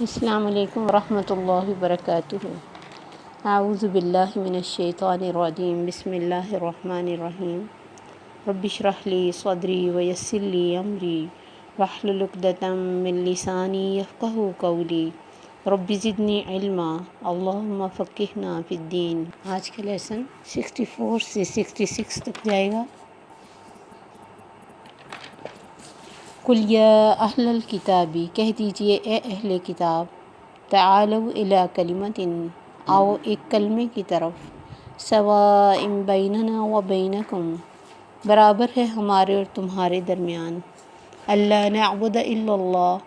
السلام علیکم ورحمۃ اللہ وبرکاتہ۔ اعوذ باللہ من الشیطان الرجیم، بسم اللہ الرحمن الرحیم۔ رب اشرح لی صدری ویسر لی امری واحلل عقدۃ من لسانی یفقہوا قولی رب زدنی علما اللہم فقہنا فی الدین۔ آج کا لیسن 64 سے 66 تک جائے گا۔ قل یا اہل الکتابی، کہہ دیجئے اے اہل کتاب، تعالوا الی کلمۃ، آؤ ایک کلمے کی طرف، سواء بیننا و بینکم، برابر ہے ہمارے اور تمہارے درمیان، اللہ نعبد الا اللہ،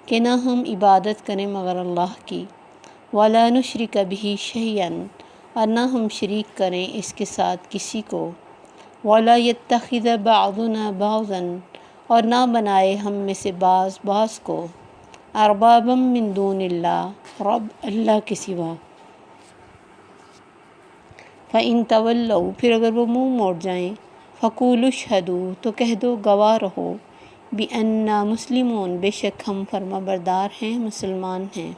کہ نہ ہم عبادت کریں مگر اللہ کی، ولا نشرک بہ شیئا، اور نہ ہم شریک کریں اس کے ساتھ کسی کو، ولا یتخذ بعضنا بعضا، اور نہ بنائے ہم میں سے بعض بعض کو، اربابا من دون اللہ، رب اللہ کے سوا، فإن تولوا، پھر اگر وہ منہ موڑ جائیں، فقولوا اشہدوا، تو کہہ دو گواہ رہو، بأننا مسلمون، بے شک ہم فرما بردار ہیں، مسلمان ہیں۔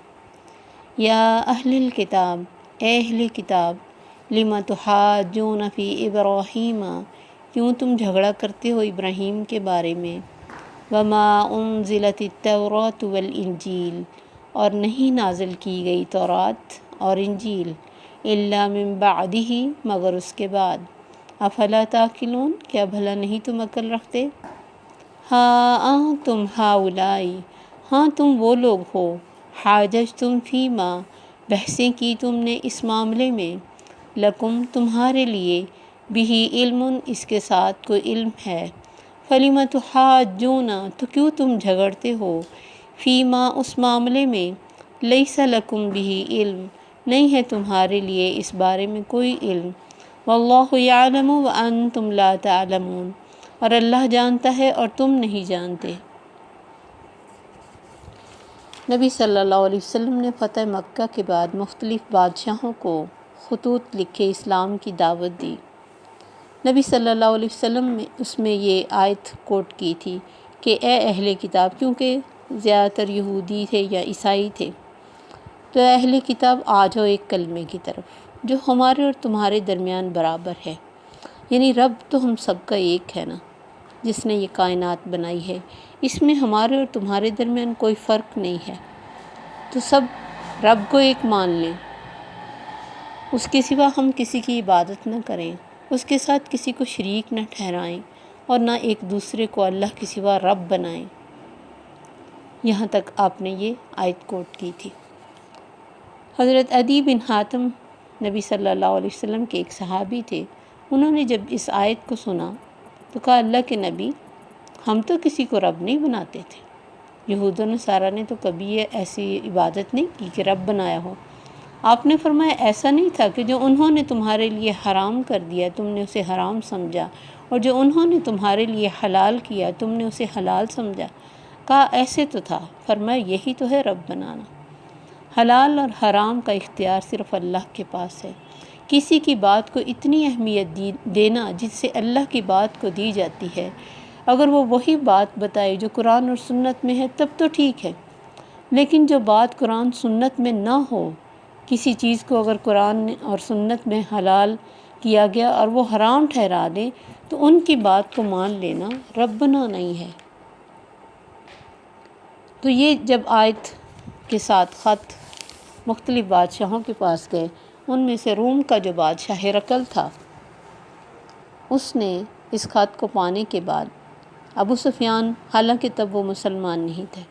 یا اہل الکتاب، اے اہل کتاب، لم تحاجون فی ابراہیم، کیوں تم جھگڑا کرتے ہو ابراہیم کے بارے میں، وما انزلت التوراۃ والانجیل، اور نہیں نازل کی گئی تورات اور انجیل، الا من بعدہ، مگر اس کے بعد، افلا تعقلون، کیا بھلا نہیں تم عقل رکھتے؟ ہاں انتم ہؤلاء، ہاں تم وہ لوگ ہو، حاججتم فیما، بحثیں کی تم نے اس معاملے میں، لکم تمہارے لیے، بہ علم، اس کے ساتھ کوئی علم ہے، فلم تحاجون، تو کیوں تم جھگڑتے ہو، فیما، اس معاملے میں، لیس لکم بہ علم، نہیں ہے تمہارے لیے اس بارے میں کوئی علم، واللہ یعلم وانتم لا تعلمون، اور اللہ جانتا ہے اور تم نہیں جانتے۔ نبی صلی اللہ علیہ وسلم نے فتح مکہ کے بعد مختلف بادشاہوں کو خطوط لکھے اسلام کی دعوت دی۔ نبی صلی اللہ علیہ وسلم نے اس میں یہ آیت کوٹ کی تھی کہ اے اہل کتاب، کیونکہ زیادہ تر یہودی تھے یا عیسائی تھے، تو اے اہل کتاب آ جاؤ ایک کلمے کی طرف جو ہمارے اور تمہارے درمیان برابر ہے، یعنی رب تو ہم سب کا ایک ہے نا، جس نے یہ کائنات بنائی ہے، اس میں ہمارے اور تمہارے درمیان کوئی فرق نہیں ہے، تو سب رب کو ایک مان لیں، اس کے سوا ہم کسی کی عبادت نہ کریں، اس کے ساتھ کسی کو شریک نہ ٹھہرائیں، اور نہ ایک دوسرے کو اللہ کے سوا رب بنائیں۔ یہاں تک آپ نے یہ آیت کوٹ کی تھی۔ حضرت عدی بن حاتم نبی صلی اللہ علیہ وسلم کے ایک صحابی تھے، انہوں نے جب اس آیت کو سنا تو کہا، اللہ کے نبی، ہم تو کسی کو رب نہیں بناتے تھے، یہود و نصارہ نے تو کبھی یہ ایسی عبادت نہیں کی کہ رب بنایا ہو۔ آپ نے فرمایا ایسا نہیں تھا کہ جو انہوں نے تمہارے لیے حرام کر دیا تم نے اسے حرام سمجھا، اور جو انہوں نے تمہارے لیے حلال کیا تم نے اسے حلال سمجھا۔ کہا ایسے تو تھا، فرمایا یہی تو ہے رب بنانا۔ حلال اور حرام کا اختیار صرف اللہ کے پاس ہے۔ کسی کی بات کو اتنی اہمیت دینا جس سے اللہ کی بات کو دی جاتی ہے، اگر وہ وہی بات بتائے جو قرآن اور سنت میں ہے تب تو ٹھیک ہے، لیکن جو بات قرآن سنت میں نہ ہو، کسی چیز کو اگر قرآن اور سنت میں حلال کیا گیا اور وہ حرام ٹھہرا دیں تو ان کی بات کو مان لینا ربنا نہیں ہے۔ تو یہ جب آیت کے ساتھ خط مختلف بادشاہوں کے پاس گئے، ان میں سے روم کا جو بادشاہ ہرقل تھا، اس نے اس خط کو پانے کے بعد ابو سفیان، حالانکہ تب وہ مسلمان نہیں تھے،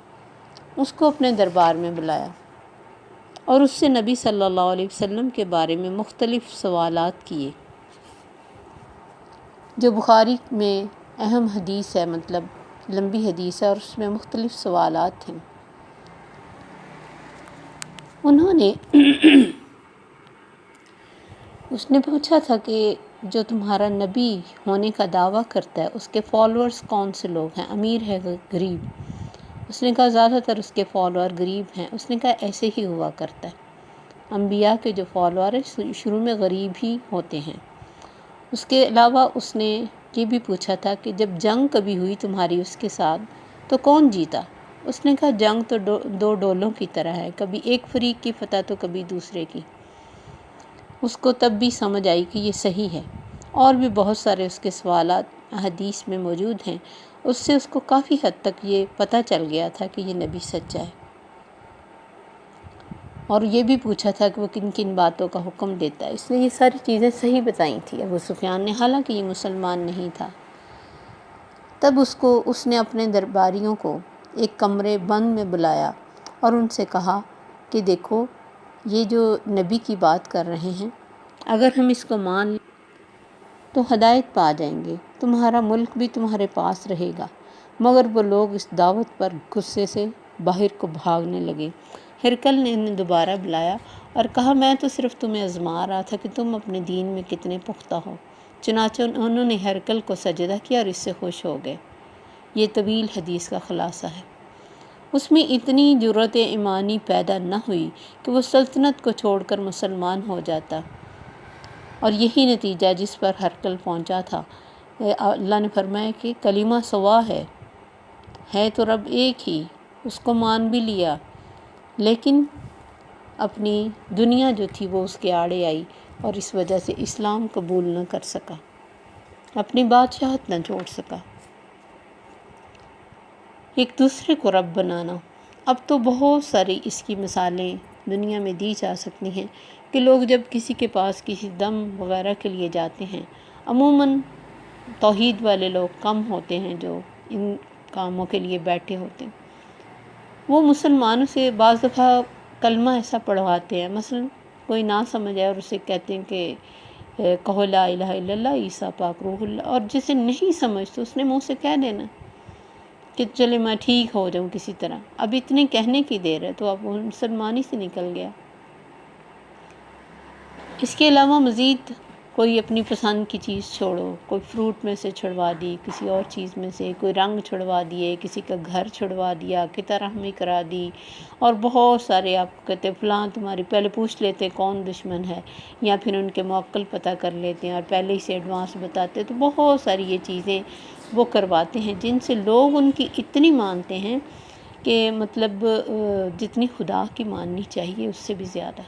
اس کو اپنے دربار میں بلایا اور اس سے نبی صلی اللہ علیہ وسلم کے بارے میں مختلف سوالات کیے، جو بخاری میں اہم حدیث ہے، مطلب لمبی حدیث ہے، اور اس میں مختلف سوالات ہیں۔ انہوں نے اس نے پوچھا تھا کہ جو تمہارا نبی ہونے کا دعویٰ کرتا ہے اس کے فالوورز کون سے لوگ ہیں، امیر ہے غریب؟ اس نے کہا زیادہ تر اس کے فالوور غریب ہیں۔ اس نے کہا ایسے ہی ہوا کرتا ہے، انبیاء کے جو فالوور ہیں شروع میں غریب ہی ہوتے ہیں۔ اس کے علاوہ اس نے یہ بھی پوچھا تھا کہ جب جنگ کبھی ہوئی تمہاری اس کے ساتھ تو کون جیتا؟ اس نے کہا جنگ تو دو ڈولوں کی طرح ہے، کبھی ایک فریق کی فتح تو کبھی دوسرے کی۔ اس کو تب بھی سمجھ آئی کہ یہ صحیح ہے، اور بھی بہت سارے اس کے سوالات حدیث میں موجود ہیں۔ اس سے اس کو کافی حد تک یہ پتہ چل گیا تھا کہ یہ نبی سچا ہے، اور یہ بھی پوچھا تھا کہ وہ کن کن باتوں کا حکم دیتا ہے۔ اس نے یہ ساری چیزیں صحیح بتائی تھیں ابو سفیان نے، حالانکہ یہ مسلمان نہیں تھا۔ تب اس نے اپنے درباریوں کو ایک کمرے بند میں بلایا اور ان سے کہا کہ دیکھو، یہ جو نبی کی بات کر رہے ہیں، اگر ہم اس کو مان لیں تو ہدایت پا جائیں گے، تمہارا ملک بھی تمہارے پاس رہے گا۔ مگر وہ لوگ اس دعوت پر غصے سے باہر کو بھاگنے لگے۔ ہرقل نے انہیں دوبارہ بلایا اور کہا میں تو صرف تمہیں آزما رہا تھا کہ تم اپنے دین میں کتنے پختہ ہو۔ چنانچہ انہوں نے ہرقل کو سجدہ کیا اور اس سے خوش ہو گئے۔ یہ طویل حدیث کا خلاصہ ہے۔ اس میں اتنی جرأت ایمانی پیدا نہ ہوئی کہ وہ سلطنت کو چھوڑ کر مسلمان ہو جاتا، اور یہی نتیجہ جس پر ہرقل پہنچا تھا۔ اللہ نے فرمایا کہ کلمہ سوا ہے تو رب ایک ہی، اس کو مان بھی لیا، لیکن اپنی دنیا جو تھی وہ اس کے آڑے آئی اور اس وجہ سے اسلام قبول نہ کر سکا، اپنی بادشاہت نہ چھوڑ سکا۔ ایک دوسرے کو رب بنانا، اب تو بہت ساری اس کی مثالیں دنیا میں دی جا سکتی ہیں کہ لوگ جب کسی کے پاس کسی دم وغیرہ کے لیے جاتے ہیں، عموماً توحید والے لوگ کم ہوتے ہیں جو ان کاموں کے لیے بیٹھے ہوتے ہیں، وہ مسلمانوں سے بعض دفعہ کلمہ ایسا پڑھواتے ہیں، مثلا کوئی نہ سمجھے اور اسے کہتے ہیں کہ کہو لا الہ الا اللہ عیسیٰ پاک روح اللہ، اور جسے نہیں سمجھ تو اس نے منہ سے کہہ دینا کہ چلے میں ٹھیک ہو جاؤں کسی طرح، اب اتنے کہنے کی دیر ہے تو اب وہ مسلمانی سے نکل گیا۔ اس کے علاوہ مزید کوئی اپنی پسند کی چیز چھوڑو، کوئی فروٹ میں سے چھڑوا دی، کسی اور چیز میں سے کوئی رنگ چھڑوا دیے، کسی کا گھر چھڑوا دیا، قطع رحمی کرا دی، اور بہت سارے آپ کہتے فلاں تمہاری پہلے پوچھ لیتے کون دشمن ہے، یا پھر ان کے موکل پتہ کر لیتے ہیں اور پہلے ہی سے ایڈوانس بتاتے، تو بہت ساری یہ چیزیں وہ کرواتے ہیں جن سے لوگ ان کی اتنی مانتے ہیں کہ مطلب جتنی خدا کی ماننی چاہیے اس سے بھی زیادہ،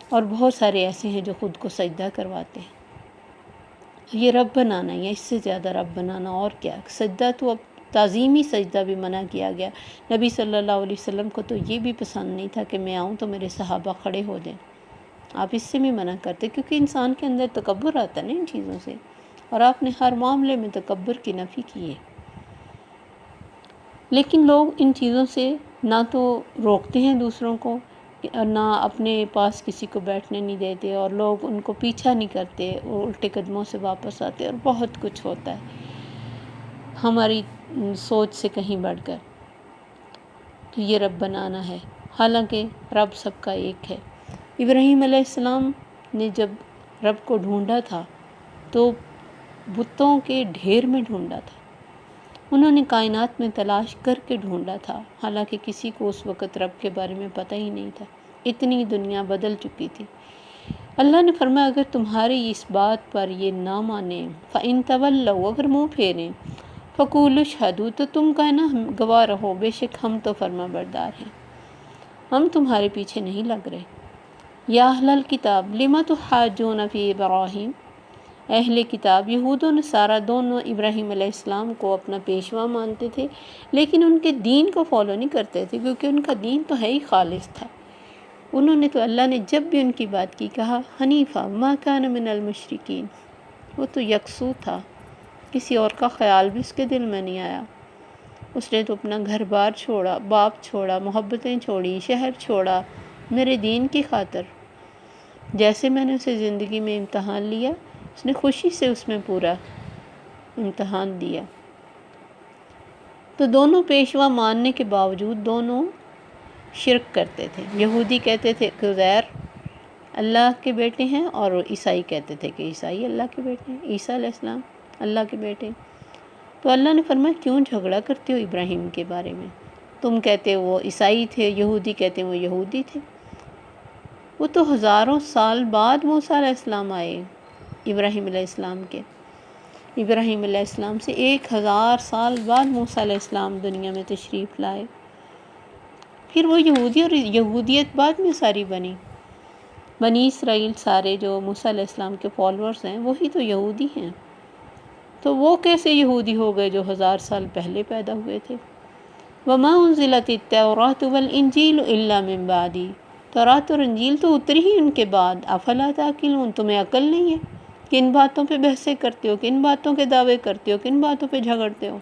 اور بہت سارے ایسے ہیں جو خود کو سجدہ کرواتے ہیں۔ یہ رب بنانا یا اس سے زیادہ رب بنانا اور کیا؟ سجدہ تو اب تعظیمی سجدہ بھی منع کیا گیا۔ نبی صلی اللہ علیہ وسلم کو تو یہ بھی پسند نہیں تھا کہ میں آؤں تو میرے صحابہ کھڑے ہو جائیں، آپ اس سے بھی منع کرتے، کیونکہ انسان کے اندر تکبر آتا ہے نا ان چیزوں سے، اور آپ نے ہر معاملے میں تکبر کی نفی کی ہے۔ لیکن لوگ ان چیزوں سے نہ تو روکتے ہیں دوسروں کو، نہ اپنے پاس کسی کو بیٹھنے نہیں دیتے، اور لوگ ان کو پیچھا نہیں کرتے، وہ الٹے قدموں سے واپس آتے، اور بہت کچھ ہوتا ہے ہماری سوچ سے کہیں بڑھ کر۔ تو یہ رب بنانا ہے، حالانکہ رب سب کا ایک ہے۔ ابراہیم علیہ السلام نے جب رب کو ڈھونڈا تھا تو بتوں کے ڈھیر میں ڈھونڈا تھا، انہوں نے کائنات میں تلاش کر کے ڈھونڈا تھا، حالانکہ کسی کو اس وقت رب کے بارے میں پتہ ہی نہیں تھا، اتنی دنیا بدل چکی تھی۔ اللہ نے فرمایا اگر تمہاری اس بات پر یہ نہ مانیں، فَإِن تَوَلَّوْا، اگر منہ پھیریں، فَقُولُوا اشْهَدُوا، تو تم کہنا گواہ رہو، بے شک ہم تو فرما بردار ہیں، ہم تمہارے پیچھے نہیں لگ رہے۔ یا اہل الکتاب لم تحاجون فی ابراہیم، اہل کتاب یہود و نصارہ دونوں ابراہیم علیہ السلام کو اپنا پیشوا مانتے تھے، لیکن ان کے دین کو فالو نہیں کرتے تھے، کیونکہ ان کا دین تو ہے ہی خالص تھا۔ انہوں نے تو اللہ نے جب بھی ان کی بات کی کہا حنیفہ ما کان من المشرکین، وہ تو یکسو تھا، کسی اور کا خیال بھی اس کے دل میں نہیں آیا۔ اس نے تو اپنا گھر بار چھوڑا، باپ چھوڑا، محبتیں چھوڑی، شہر چھوڑا میرے دین کی خاطر۔ جیسے میں نے اسے زندگی میں امتحان لیا، اس نے خوشی سے اس میں پورا امتحان دیا۔ تو دونوں پیشوا ماننے کے باوجود دونوں شرک کرتے تھے۔ یہودی کہتے تھے کہ عزیر اللہ کے بیٹے ہیں، اور عیسائی کہتے تھے کہ عیسائی اللہ کے بیٹے ہیں، عیسیٰ علیہ السلام اللہ کے بیٹے۔ تو اللہ نے فرمایا کیوں جھگڑا کرتے ہو ابراہیم کے بارے میں؟ تم کہتے وہ عیسائی تھے، یہودی کہتے وہ یہودی تھے۔ وہ تو ہزاروں سال بعد موسیٰ علیہ السلام آئے ابراہیم علیہ السلام کے، ابراہیم علیہ السلام سے 1000 سال بعد موسیٰ علیہ السلام دنیا میں تشریف لائے۔ پھر وہ یہودی اور یہودیت بعد میں ساری بنی. بنی اسرائیل سارے جو موسیٰ علیہ السلام کے فالورز ہیں وہی تو یہودی ہیں. تو وہ کیسے یہودی ہو گئے جو 1000 سال پہلے پیدا ہوئے تھے؟ وَمَا أُنزِلَتِ التَّوْرَاةُ وَالْإِنجِيلُ إِلَّا مِن بَعْدِي، تورات اور انجیل تو اتری ہی ان کے بعد. افلا تعقلون، تمہیں عقل نہیں ہے؟ کن باتوں پہ بحثیں کرتے ہو، کن باتوں کے دعوے کرتے ہو، کن باتوں پہ جھگڑتے ہو؟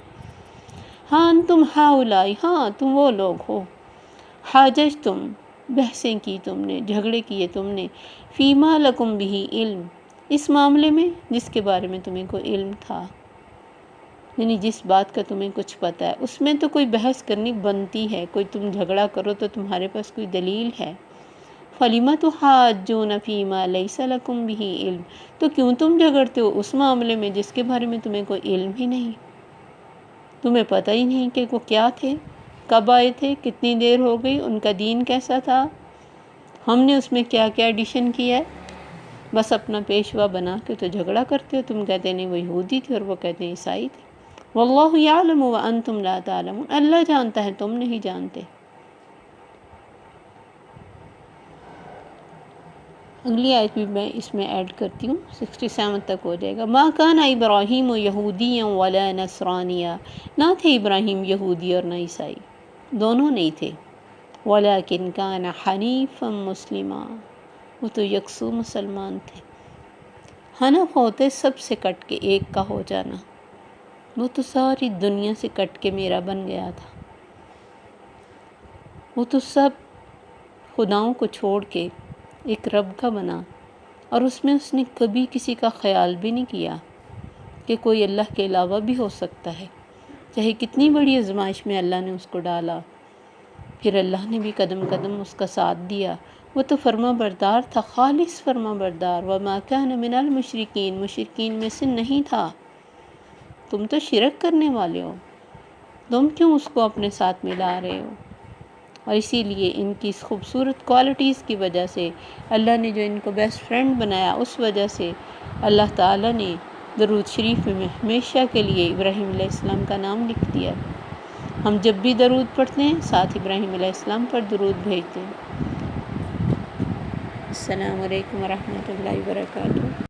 ہاں انتم ہاؤلائی، ہاں تم وہ لوگ ہو. حاججتم، بحثیں کی تم نے، جھگڑے کیے تم نے. فیما لکم بھی علم، اس معاملے میں جس کے بارے میں تمہیں کوئی علم تھا، یعنی جس بات کا تمہیں کچھ پتہ ہے اس میں تو کوئی بحث کرنی بنتی ہے. کوئی تم جھگڑا کرو تو تمہارے پاس کوئی دلیل ہے. فَلِمَ تُحَاجُّونَ فِي مَا لَيْسَ لَكُمْ بِهِ علم، تو کیوں تم جھگڑتے ہو اس معاملے میں جس کے بارے میں تمہیں کوئی علم ہی نہیں، تمہیں پتہ ہی نہیں کہ وہ کیا تھے، کب آئے تھے، کتنی دیر ہو گئی، ان کا دین کیسا تھا، ہم نے اس میں کیا کیا ایڈیشن کیا ہے. بس اپنا پیشوا بنا کے تو جھگڑا کرتے ہو. تم کہتے نہیں وہ یہودی تھے اور وہ کہتے ہیں عیسائی تھے. واللہ یعلم وانتم لا تعلمون، اللہ جانتا ہے تم نہیں جانتے. اگلی آیت بھی میں اس میں ایڈ کرتی ہوں، 67 تک ہو جائے گا. ما کان ابراہیم یہودیا ولا نصرانیا، نہ تھے ابراہیم یہودی اور نہ عیسائی، دونوں نہیں تھے. ولیکن کان حنیفا مسلما، وہ تو یکسو مسلمان تھے. حنف ہوتے سب سے کٹ کے ایک کا ہو جانا، وہ تو ساری دنیا سے کٹ کے میرا بن گیا تھا. وہ تو سب خداؤں کو چھوڑ کے ایک رب کا بنا، اور اس میں اس نے کبھی کسی کا خیال بھی نہیں کیا کہ کوئی اللہ کے علاوہ بھی ہو سکتا ہے. چاہے کتنی بڑی آزمائش میں اللہ نے اس کو ڈالا، پھر اللہ نے بھی قدم قدم اس کا ساتھ دیا. وہ تو فرما بردار تھا، خالص فرما بردار. وما کان من المشرکین، مشرکین میں سے نہیں تھا. تم تو شرک کرنے والے ہو، تم کیوں اس کو اپنے ساتھ ملا رہے ہو؟ اور اسی لیے ان کی اس خوبصورت کوالٹیز کی وجہ سے اللہ نے جو ان کو بیسٹ فرینڈ بنایا، اس وجہ سے اللہ تعالیٰ نے درود شریف میں ہمیشہ کے لیے ابراہیم علیہ السلام کا نام لکھ دیا. ہم جب بھی درود پڑھتے ہیں ساتھ ابراہیم علیہ السلام پر درود بھیجتے ہیں. السلام علیکم ورحمۃ اللہ وبرکاتہ.